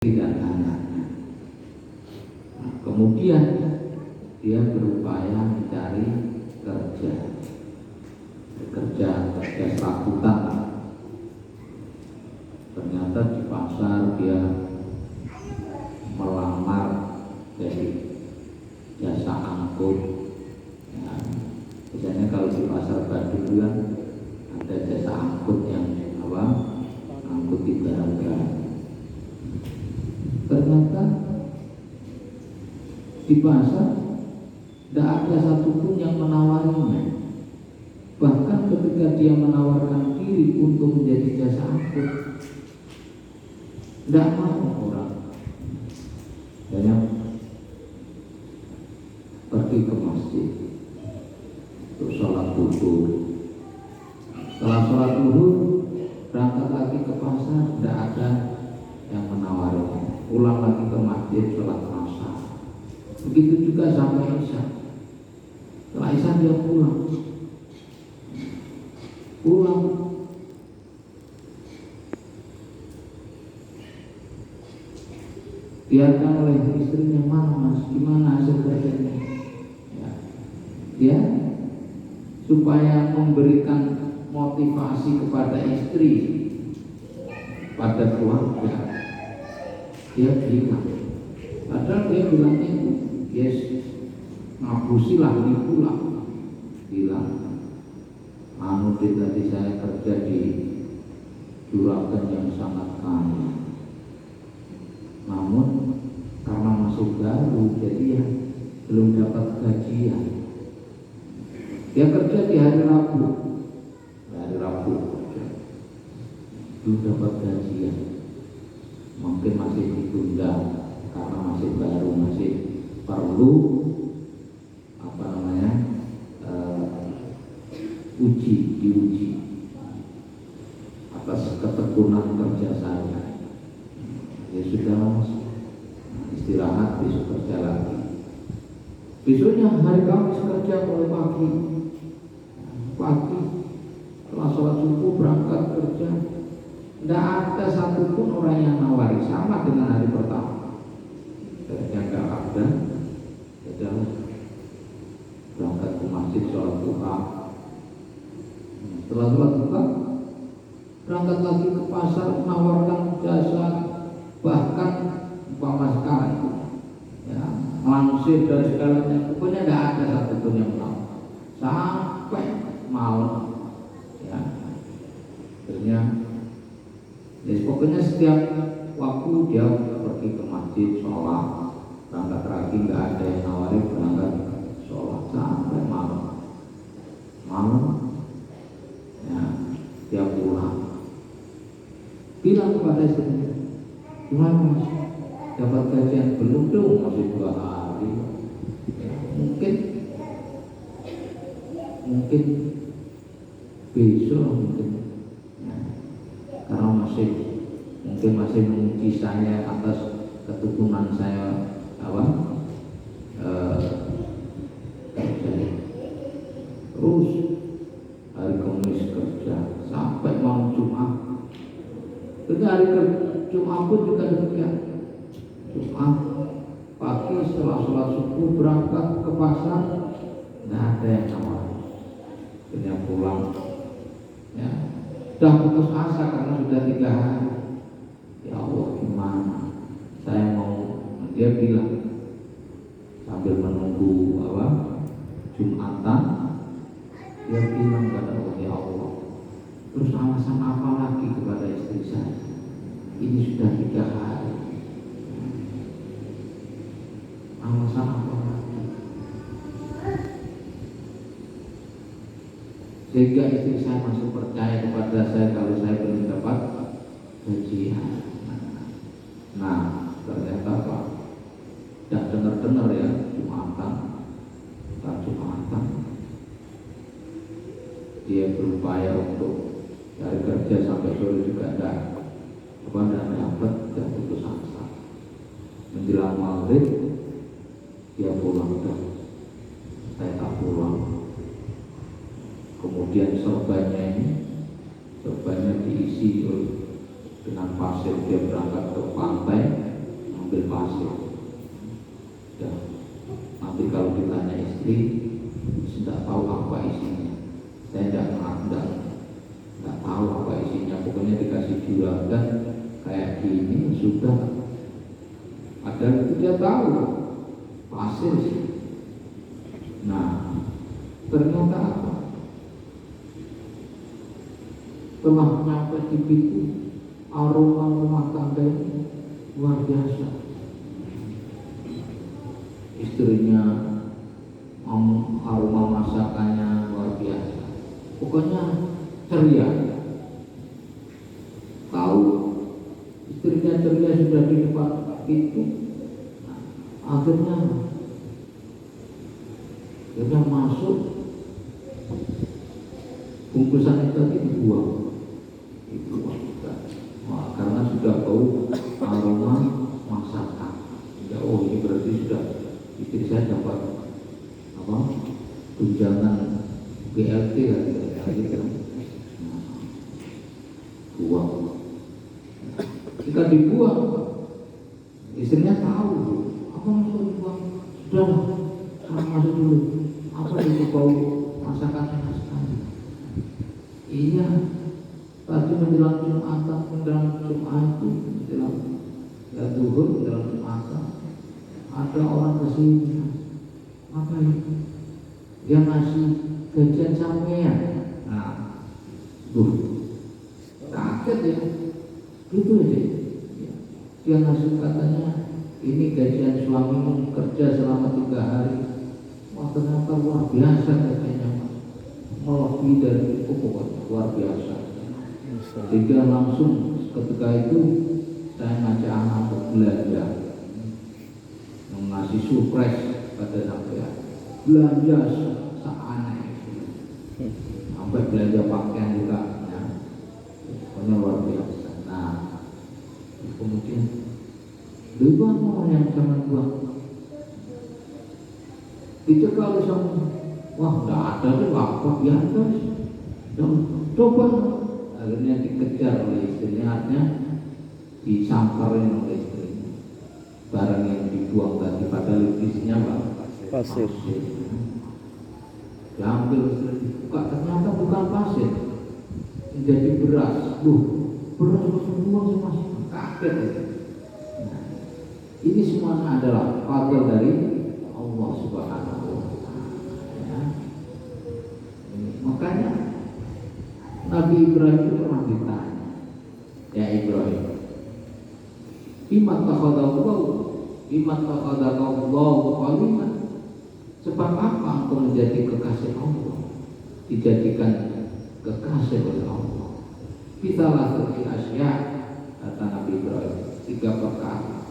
dan anaknya. Nah, kemudian dia berupaya mencari kerja serabutan. Ternyata di pasar dia melamar jadi jasa angkut. Ya, biasanya kalau di pasar Badung kan ada jasa angkut yang angkut di barang-barang. Ternyata di pasar tidak ada satupun yang menawarinya. Bahkan ketika dia menawarkan diri untuk menjadi jasa angkut, tidak mau orang. Banyak pergi ke masjid untuk sholat zuhur. Setelah sholat zuhur berangkat lagi ke pasar, tidak ada yang menawarinya. Pulang lagi ke masjid sholat asar. Begitu juga sampai Isya. Setelah Isya dia pulang. Diakan oleh istrinya, "Mana mas, gimana hasil kerjanya?" Ya, supaya memberikan motivasi kepada istri, pada keluarga, dia bilang, padahal dia bilangnya itu, yes, ngapusilah, dipulah, bilang, tadi saya kerja di juragan yang sangat kaya, namun karena masih baru, jadi ya belum dapat gajian. Dia kerja di hari Rabu belum dapat gajian, mungkin masih ditunda karena masih baru, masih perlu diuji atas ketekunan kerja saya. Ya sudah, istirahat, besok kerja lagi. Besoknya hari Kamis kerja mulai pagi setelah sholat subuh berangkat kerja. Tidak ada satupun orang yang nawari, sama dengan hari pertama. Yang tidak ada, adalah berangkat ke masjid sholat duha. Setelah sholat duha, berangkat lagi ke pasar menawarkan jasa, bahkan umpama sekarang itu, ya, langsir dan segalanya. Pokoknya tidak ada satupun yang mau sampai malam. Ya, akhirnya, ya, pokoknya setiap waktu dia pergi ke masjid sholat, berangkat lagi nggak ada yang nawarin, berangkat sholat sampai malam. Ya, dia pulang, bilang kepada istrinya, "Gimana mas, dapat gajian belum? Dong, masih 2 hari. Ya, mungkin besok mungkin. Ya, karena masih menguji saya atas keturunan saya kerja. Terus hari Kamis kerja sampai malam Jumat. Jadi hari Jumat pun juga demikian. Jumat pagi setelah sholat subuh berangkat ke pasar, tidak ada yang nawar. Dia pulang, ya, sudah putus asa karena sudah 3 hari. Ya Allah, gimana? Saya mau, dia bilang sambil menunggu Jumatan, dia bilang kepada Allah, "Ya Allah, terus alasan apa lagi kepada istri saya? Ini sudah 3 hari. Alasan apa lagi?" Sehingga istri saya masih percaya kepada saya kalau saya belum dapat gajian. Nah, ternyata Pak, tidak dengar-dengar ya, Jumatan, dia berupaya untuk cari kerja sampai sore juga tidak dapat, dan putus asa. Menjelang maghrib dia pulang, saya tak pulang. Kemudian sorbannya diisi dengan pasir, dia berangkat ke pantai, pasir. Ya, nanti kalau ditanya istri, tidak tahu apa isinya. Saya tidak tahu apa isinya. Pokoknya dikasih juragan kayak gini sudah. Ada itu dia tahu pasir sih. Nah, ternyata apa? Setelah nyampe di pintu, aroma rumah tangga ini luar biasa. Istrinya aroma masakannya luar biasa. Pokoknya ceria. Tahu istrinya ceria sudah di depan itu, akhirnya masuk, bungkusan itu tadi dibuang. Wah, karena sudah bau aroma masakan. Ya, oh ini berarti sudah istri saya dapat apa? Tunjangan BLT kan? Buang. Jika dibuang, istrinya tahu apa maksud dibuang. Sudah, sekarang masuk dulu. Apa itu bau masakannya sekali? Iya, tadi menjelang Jumatan, menjelang Jumat itu, menjelang Zuhur, menjelang Jumatan, ada orang kesini. Apa itu? Dia ngasih gajian sampean. Nah, kaget ya. Gitu aja. Dia ngasih katanya, ini gajian suamimu kerja selama 3 hari. Wah, ternyata luar biasa katanya, Mas. Melebihi dari itu, pokoknya luar biasa. Sehingga langsung ketika itu saya ngajak anak untuk belanja, mengasih surprise pada sampean. Belanja seaneh, sampai belanja pakaian juga, ya. Pokoknya luar biasa. Nah, kemudian buang orang yang jangan buang. Dicekal sama, wah nggak ada tuh apa biasa. Dan coba, akhirnya dikejar oleh istrinya, artinya disamperin oleh istrinya. Barang yang dibuang tadi padahal isinya apa? Pasir. Diambil, dibuka, ternyata bukan pasir, menjadi beras. Beras semua sih Mas, kaget ya. Nah, ini semuanya adalah fadl dari Allah Subhanahu wa Ta'ala. Ya. Makanya Nabi Ibrahim itu pernah ditanya, ya Ibrahim, iman takhadallahu khalilan, sebab apa engkau menjadi kekasih Allah, dijadikan kekasih oleh Allah? Bitalah terkini asya, kata Nabi Ibrahim, 3 perkara.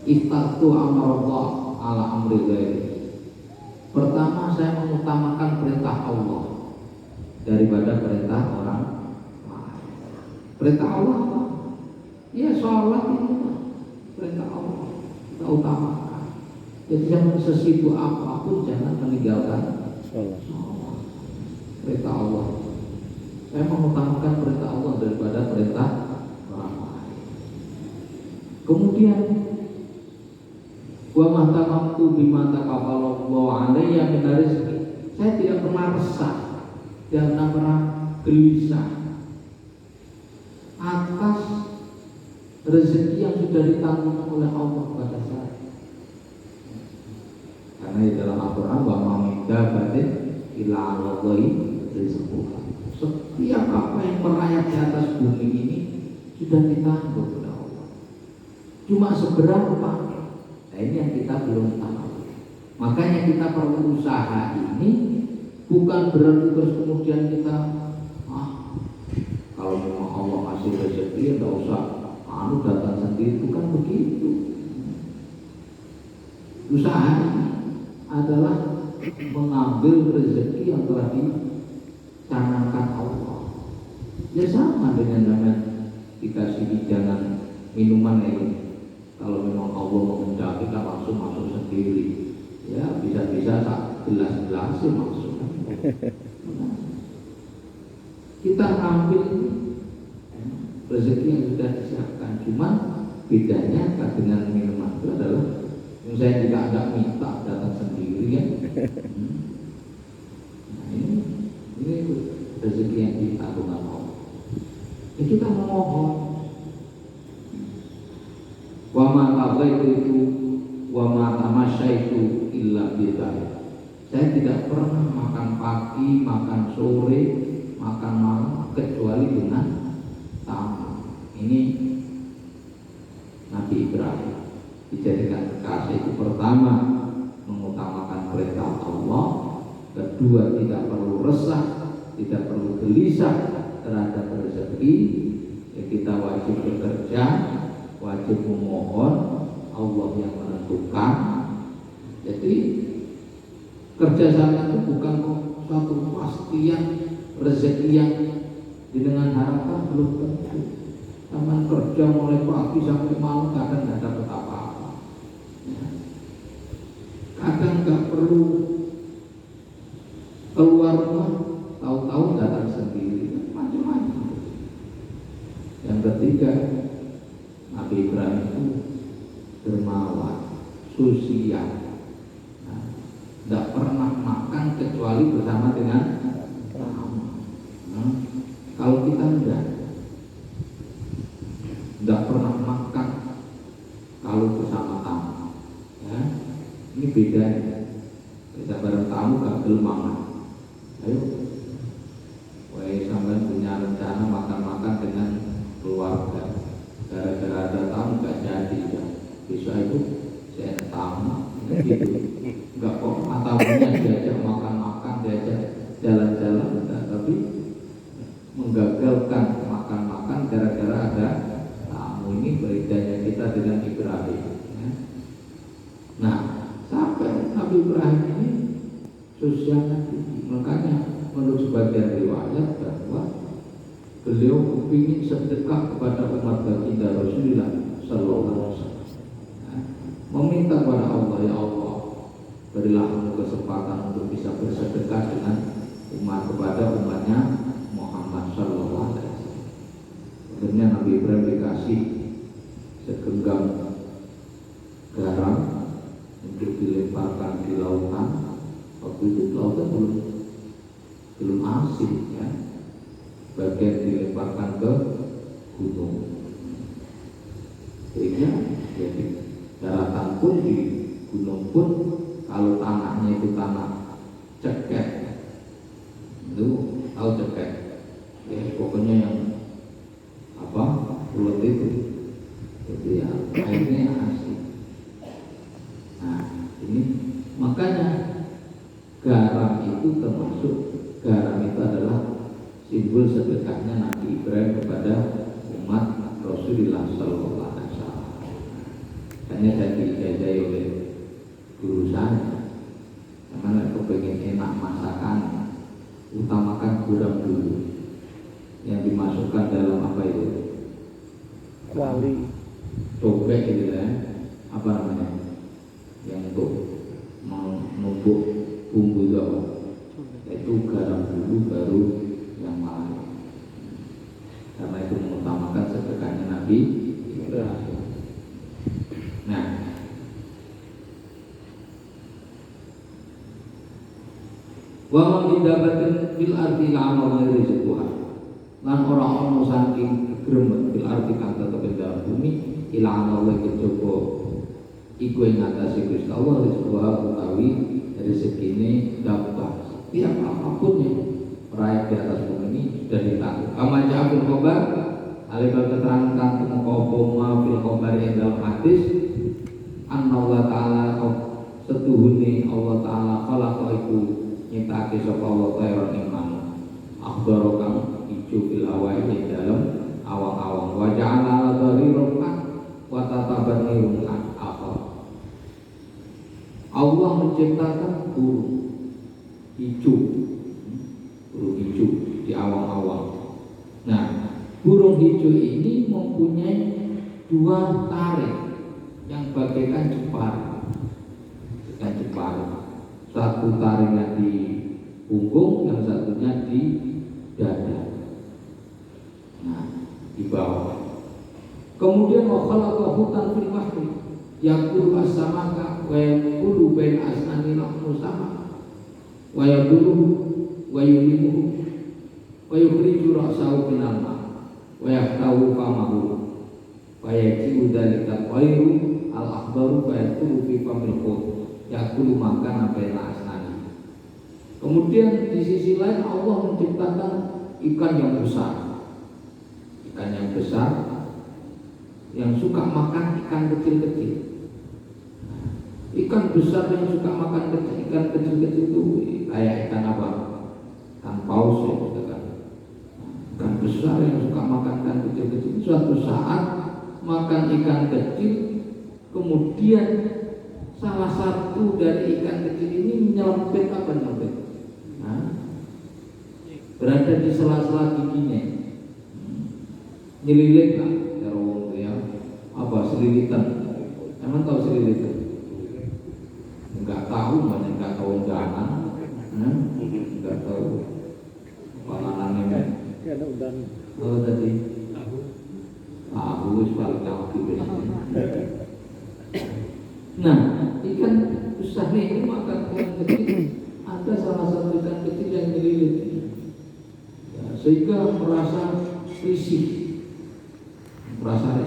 Iftatu amrullah ala amri ghairi. Pertama, saya mengutamakan perintah Allah daripada perintah orang lain. Perintah Allah, ya sholat itu perintah Allah kita utamakan. Jadi jangan sesibuk apapun jangan meninggalkan sholat. Perintah Allah. Saya mengutamakan perintah Allah daripada perintah orang lain. Kemudian wa matamamtu bima taqabbalallahu alayya min rizqi. Saya tidak pernah resah dan tidak pernah gelisah atas rezeki yang sudah ditanggung oleh Allah kepada saya. Karena di dalam Al-Quran wa ma min dabbatin illa 'ala Allahi rizquha. Setiap apa yang merayap di atas bumi ini sudah ditanggung oleh Allah. Cuma seberapa? Nah, ini yang kita belum tahu. Makanya kita perlu usaha ini, bukan berarti terus kemudian kita kalau memang Allah kasih rezeki tidak usah datang sendiri, bukan begitu. Usaha ini adalah mengambil rezeki yang telah dicanangkan Allah. Ya sama dengan dikasih hidangan minuman ini. Kalau memang Allah mengendaki kita langsung masuk sendiri, ya bisa-bisa gelas-gelas sih masuk. Kita ngambil rezeki yang sudah disiapkan, cuma bedanya dengan minuman itu adalah saya juga ada minta datang sendiri kan. Nah, ini rezeki yang ditanggungan Allah. Ya kita memohon. Wa ma taqaitu wa ma tamasyaitu illa billah. Saya tidak pernah makan pagi, makan sore, makan malam kecuali dengan tamu. Ini Nabi Ibrahim dijadikan kekasih itu pertama mengutamakan perintah Allah, kedua tidak perlu resah, tidak perlu gelisah terhadap rezeki. Ya, kita wajib bekerja, wajib memohon, Allah yang menentukan. Jadi kerjasama itu bukan suatu kepastian rezeki yang dengan harapan belum tentu. Taman kerja mulai pagi sampai malam kadang nggak dapat apa-apa. Ya. Kadang nggak perlu keluar rumah, tahu-tahu datang sendiri, macam-macam. Yang ketiga, Nabi Ibrahim itu dermawan, sosial. Tidak pernah makan kecuali bersama dengan tamu. Kalau kita tidak pernah makan kalau bersama tamu. Ya, ini bedanya. Kita bareng tamu gak belum makan. Ayo, sampai punya rencana makan-makan dengan keluarga. Gara-gara ada tamu gak jadi ya. Besok itu saya tamu. Gitu. Enggak kok tamunya diajak makan-makan, diajak jalan-jalan, tapi menggagalkan makan-makan gara-gara ada tamu. Ini bedanya kita dengan Ibrahim. Ya. Nah, sampai Nabi Ibrahim ini sosialnya tinggi. Makanya menurut sebagian riwayat bahwa beliau kepingin sedekah kepada umat baginda Rasulullah Sallallahu Alaihi Wasallam. Meminta kepada Allah, ya Allah, berilah kamu kesempatan untuk bisa bersedekah dengan umat kepada umatnya Muhammad Sallallahu Alaihi Wasallam. Akhirnya Nabi Ibrahim dikasih segenggam garam untuk dilemparkan di lautan. Waktu itu lautan belum asin ya. Bagian dilemparkan ke gunung. Sehingga jadi daratan pun di gunung pun kalau tanahnya itu tanah ceket, itu tahu ceket ya, pokoknya yang apa ulet itu ya airnya asin. Nah ini makanya garam itu termasuk, garam itu adalah simbol sedekahnya Nabi Ibrahim kepada umat Rasulullah Sallallahu Alaihi Wasallam. Hanya saya diajarin oleh guru saya, karena kepengen enak masakan, utamakan garam dulu. Yang dimasukkan dalam apa itu? Wali. Cobek gitu ya, apa namanya? Yang untuk menumbuk bumbu Jawa, itu garam dulu baru yang lain. Karena itu mengutamakan sedekahnya Nabi Ibrahim. Nah, wa man bidabatin fil ardi la'amal rizquha. Lan ora ono saking gremet fil ardi kang tetep ing dalam bumi ila Allah kejaba iku ing atase Gusti Allah rizquha utawi rezekine dapat. Tiap apapun yang rakyat di atas bumi ini sudah ditanggung. Kama ja'ul khabar alika keterangan kang mengkopo ma fil khabar yang dalam hadis Allah Ta'ala setuhune Allah Ta'ala khalaqa iku nyiptake sapa Allah Ta'ala ing manuk akhdara kang ijo fil awai ing dalem awang-awang wa ja'ala dhariran wa tatabani kan apa Allah menciptakan burung hijau di awang-awang. Nah, burung hijau ini mempunyai dua taring yang bagaikan jepara. Satu taringnya di punggung, yang satunya di dada. Nah, di bawah. Kemudian wa khalaqa hutan fil bahri yaqulu as-samaka wa yaqulu bain asnani lahmu sama wa yaduru wa yulimu wa yukhriju ra'sahu minal ma wa yaftahu famahu wa yajibu dzalika khairu al-akhbaru fa yakulu fi famil qut yaqulu makana baina asnani. Kemudian di sisi lain Allah menciptakan ikan yang besar, yang suka makan ikan kecil-kecil. Ikan besar yang suka makan ikan kecil-kecil itu kayak ikan apa? Ikan paus ya, gitu kan. Ikan besar yang suka makan ikan kecil-kecil. Suatu saat makan ikan kecil, kemudian salah satu dari ikan kecil ini nyelempit berada di sela-sela giginya, nyelilit lah, ya apa selilitan. Emang tahu selilitan? Enggak tahu, banyak enggak tahu jangan, enggak tahu panganannya. Oh tadi tahu paling tahu biasanya. Nah, ikan besar ini makan ikan kecil. Ada salah satu ikan kecil yang nyelilit, ya, sehingga merasa risih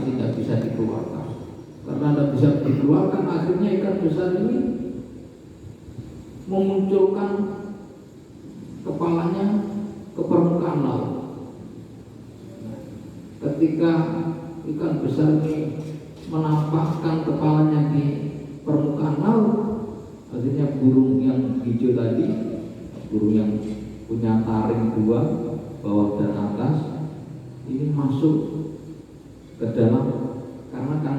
tidak bisa dikeluarkan. Karena tidak bisa dikeluarkan, akhirnya ikan besar ini memunculkan kepalanya ke permukaan laut. Ketika ikan besar ini menampakkan kepalanya di permukaan laut, akhirnya burung yang hijau tadi, burung yang punya taring dua, bawah dan atas, ini masuk ke dalam karena kan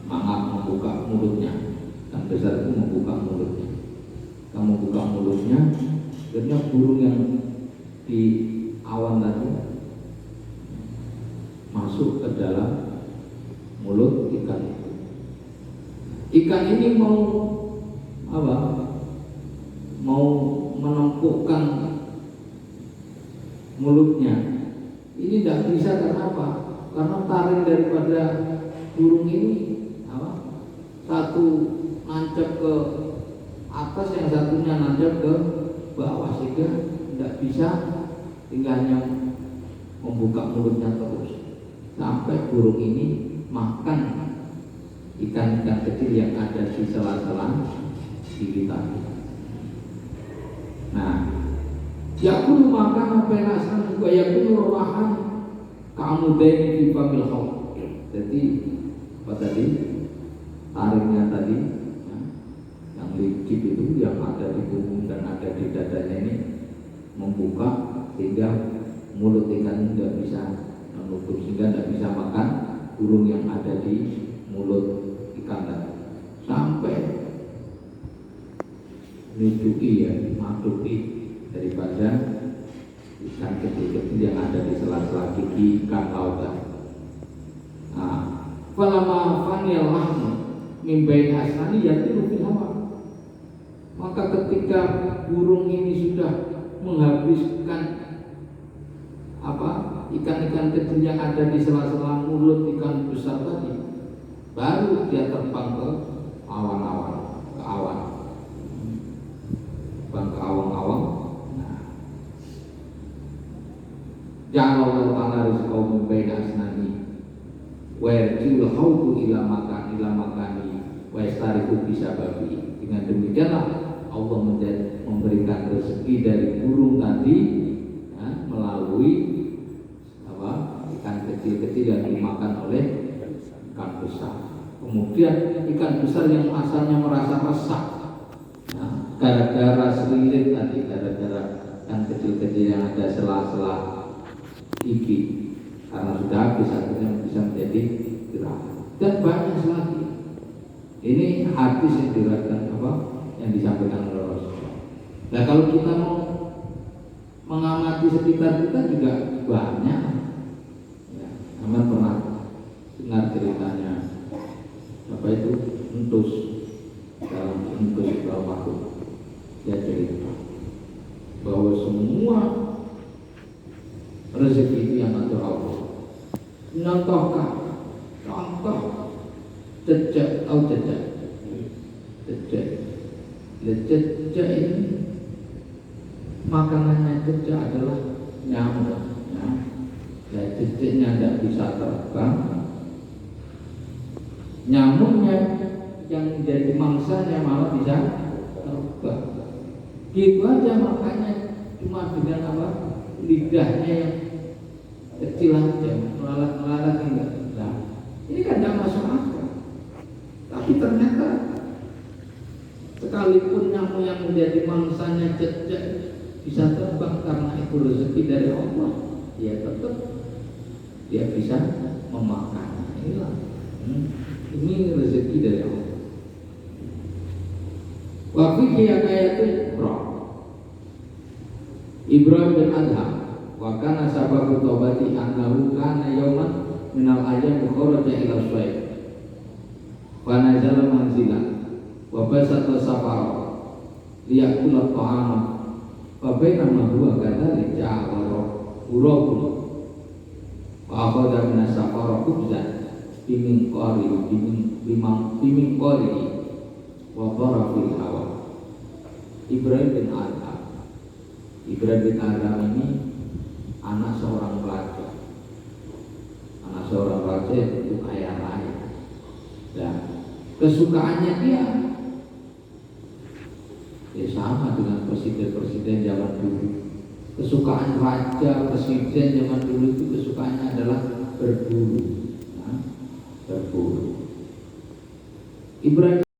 mangap membuka mulutnya. Ikan besar itu membuka mulutnya. Kamu buka mulutnya, akhirnya burung yang di awan tadi masuk ke dalam mulut ikan itu. Ikan ini mau apa? Mau menempukkan mulutnya. Ini tidak bisa, karena apa? Karena taring daripada burung ini apa? Satu nancap ke atas, yang satunya nancap ke bawah, sehingga tidak bisa, tinggal hanya membuka mulutnya terus sampai burung ini makan ikan-ikan kecil yang ada di sela-sela gigitan. Nah, yakul makan apa yang asal juga yakul rohan kamu dari di famil haul. Jadi apa tadi? Taringnya tadi, ya, yang licik itu yang ada di punggung dan ada di dadanya ini membuka sehingga mulut ikan tidak bisa menutup, sehingga tidak bisa makan burung yang ada di mulut ikan tadi. Sampai matuki daripada ikan kecil-kecil yang ada di sela-sela gigi ikan laut. Nah, falama fanil lahmu mimbain asani yatiru fil hawa. Maka ketika burung ini sudah menghabiskan apa ikan-ikan kecil yang ada di sela-sela mulut ikan besar tadi, baru dia terbang ke awan-awan, ke awan, terbang ke awang-awang. Nah, ja'alallahu ta'ala rizqahu min baini asnani wa yarji'ul hawdu ila makani wa yastariku bisababi. Dengan demikianlah Allah memberikan rezeki dari burung tadi, ya, melalui apa ikan kecil-kecil yang dimakan oleh ikan besar. Kemudian ikan besar yang asalnya merasa resah, ya, gara-gara selilit tadi, gara-gara ikan kecil-kecil yang ada sela-sela gigi, karena sudah habis akhirnya bisa menjadi gerah. Dan banyak lagi. Ini hadis yang diriwayatkan apa yang disampaikan oleh Rasulullah. Nah, kalau kita mau mengamati sekitar kita juga banyak. Ya, Aman pernah dengar ceritanya apa itu entus, dalam entus itu apa? Dia cerita bahwa semua rezeki itu yang ngatur Allah. Contohkan Cecek, tahu cecek? Cecek. Cecek ini makanannya cecek adalah nyamuk. Ya, ceceknya tidak bisa terbang. Nyamuknya yang jadi mangsanya malah bisa terbang. Gitu aja, makanya cuma dengan apa? Lidahnya yang kecil aja, melarat enggak. Nah, ini kan tidak masuk akal. Tapi ternyata sekalipun nyamuk yang menjadi mangsanya cecek bisa terbang karena itu rezeki dari Allah, ya tetap dia bisa memakan. Inilah, ini rezeki dari Allah. Wa fi ayatul Ibrahim bin Adham wa kana sababu taubati annahu kana yawman minal ayyam kharaja ila Shu'aib wa nazala manzilan wa basata safara liyakula ta'ama wa bainama huwa kadzalika ja'ala urabun wa akhadha min safara khubzan bimin qari bimin qari wa qara fil hawa. Ibrahim bin Adham ini anak seorang raja. Anak seorang raja itu kaya raya. Dan kesukaannya dia sama dengan presiden-presiden zaman dulu. Kesukaan raja, presiden zaman dulu itu kesukaannya adalah berburu. Berburu. Ibrahim